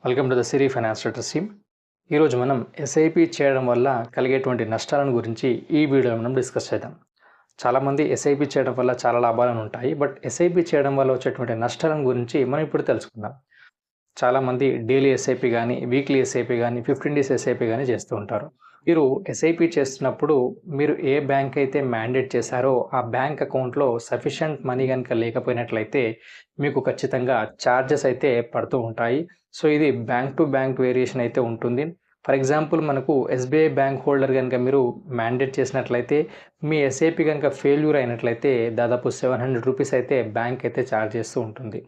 Welcome to the Siri finance traders team. ఈరోజు మనం SIP చేయడం వల్ల కలిగేటువంటి నష్టాలను గురించి ఈ వీడియోలో మనం డిస్కస్ చేద్దాం. చాలామంది ఎస్ఐపి చేయడం వల్ల చాలా లాభాలను ఉంటాయి, బట్ ఎస్ఐపి చేయడం వల్ల వచ్చేటువంటి నష్టాలను గురించి మనం ఇప్పుడు తెలుసుకుందాం. చాలామంది డైలీ ఎస్ఐపి కానీ, వీక్లీ ఎస్ఐపి కానీ, 15 డేస్ ఎస్ఐపి కానీ చేస్తూ ఉంటారు. మీరు ఎస్ఐపి చేస్తున్నప్పుడు మీరు ఏ బ్యాంక్ అయితే మ్యాండేట్ చేశారో ఆ బ్యాంక్ అకౌంట్లో సఫిషియంట్ మనీ కనుక లేకపోయినట్లయితే మీకు ఖచ్చితంగా ఛార్జెస్ అయితే పడుతూ ఉంటాయి. సో ఇది బ్యాంక్ టు బ్యాంక్ వేరియేషన్ అయితే ఉంటుంది. ఫర్ ఎగ్జాంపుల్ మనకు ఎస్బీఐ బ్యాంక్ హోల్డర్ కనుక మీరు మ్యాండేట్ చేసినట్లయితే మీ ఎస్ఐపి కనుక ఫెయిల్యూర్ అయినట్లయితే దాదాపు 700 రూపీస్ అయితే బ్యాంక్ అయితే ఛార్జ్ చేస్తూ ఉంటుంది.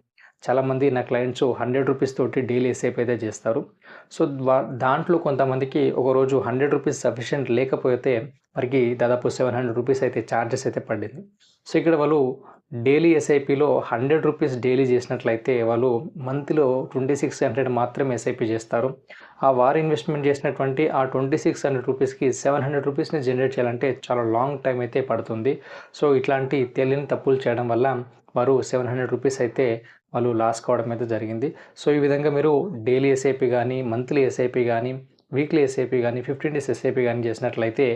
చాలామంది నా క్లయింట్స్ 100 రూపీస్ తోటి డైలీ ఎస్ఐపి అయితే చేస్తారు. సో దాంట్లో కొంతమందికి ఒకరోజు 100 రూపీస్ సఫిషియంట్ లేకపోతే వారికి దాదాపు 700 రూపీస్ అయితే ఛార్జెస్ అయితే పడింది. సో ఇక్కడ వాళ్ళు డైలీ ఎస్ఐపిలో 100 రూపీస్ డైలీ చేసినట్లయితే వాళ్ళు మంత్లో 2600 మాత్రమే ఎస్ఐపి చేస్తారు. ఆ వారు ఇన్వెస్ట్మెంట్ చేసినటువంటి ఆ 2600 రూపీస్కి 700 రూపీస్ని జనరేట్ చేయాలంటే చాలా లాంగ్ టైం అయితే పడుతుంది. సో ఇట్లాంటి తెలియని తప్పులు చేయడం వల్ల వారు 700 రూపీస్ అయితే వాళ్ళు లాస్ కావడం అయితే జరిగింది. సో ఈ విధంగా మీరు డైలీ ఎస్ఐపి కానీ, మంత్లీ ఎస్ఐపి కానీ, వీక్లీ ఎస్ఐపి కానీ, 15 డేస్ ఎస్ఐపి కానీ చేసినట్లయితే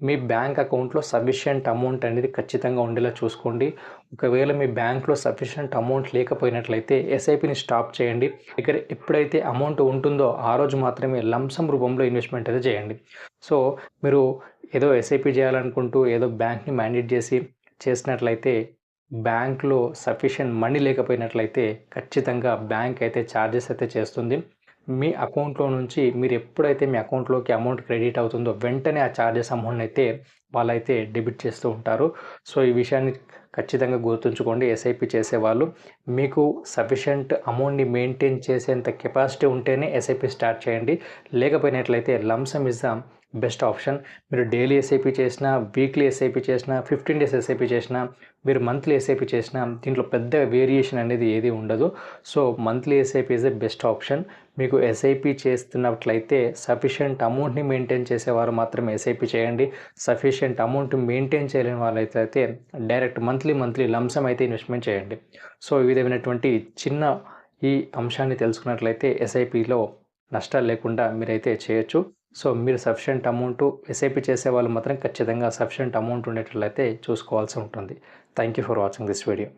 మీ బ్యాంక్ అకౌంట్లో సఫిషియంట్ అమౌంట్ అనేది ఖచ్చితంగా ఉండేలా చూసుకోండి. ఒకవేళ మీ బ్యాంక్లో సఫిషియంట్ అమౌంట్ లేకపోయినట్లయితే ఎస్ఐపిని స్టాప్ చేయండి. ఇక్కడ ఎప్పుడైతే అమౌంట్ ఉంటుందో ఆ రోజు మాత్రమే లంసమ్ రూపంలో ఇన్వెస్ట్మెంట్ అయితే చేయండి. సో మీరు ఏదో ఎస్ఐపి చేయాలనుకుంటూ ఏదో బ్యాంక్ని మ్యాండేట్ చేసినట్లయితే బ్యాంక్లో సఫిషియంట్ మనీ లేకపోయినట్లయితే ఖచ్చితంగా బ్యాంక్ అయితే ఛార్జెస్ అయితే చేస్తుంది. మీ అకౌంట్లో నుంచి మీరు ఎప్పుడైతే మీ అకౌంట్లోకి అమౌంట్ క్రెడిట్ అవుతుందో వెంటనే ఆ ఛార్జెస్ అమౌంట్ అయితే వాళ్ళైతే డెబిట్ చేస్తూ ఉంటారు. సో ఈ విషయాన్ని ఖచ్చితంగా గుర్తుంచుకోండి. ఎస్ఐపి చేసేవాళ్ళు మీకు సఫిషియంట్ అమౌంట్ని మెయింటైన్ చేసేంత కెపాసిటీ ఉంటేనే ఎస్ఐపి స్టార్ట్ చేయండి. లేకపోయినట్లయితే lump sum is the best option. మీరు డైలీ ఎస్ఐపి చేసినా, వీక్లీ ఎస్ఐపి చేసినా, 15 డేస్ ఎస్ఐపి చేసినా, మీరు మంత్లీ ఎస్ఐపి చేసినా దీంట్లో పెద్ద వేరియేషన్ అనేది ఏది ఉండదు. So monthly SIP is the best option. మీకు ఎస్ఐపి చేస్తున్నట్లయితే సఫిషియంట్ అమౌంట్ని మెయింటైన్ చేసేవారు మాత్రమే ఎస్ఐపి చేయండి. సఫిషియంట్ అమౌంట్ మెయింటైన్ చేయలేని వాళ్ళైతే డైరెక్ట్ మంత్లీ లంసమ్ అయితే ఇన్వెస్ట్మెంట్ చేయండి. సో ఈ విధమైనటువంటి చిన్న ఈ అంశాన్ని తెలుసుకున్నట్లయితే ఎస్ఐపిలో నష్టాలు లేకుండా మీరైతే చేయొచ్చు. సో మీరు సఫిషియంట్ అమౌంట్ ఎస్ఐపి చేసే వాళ్ళు మాత్రం ఖచ్చితంగా సఫిషియంట్ అమౌంట్ ఉండేటట్లయితే చూసుకోవాల్సి ఉంటుంది. Thank you for watching this video.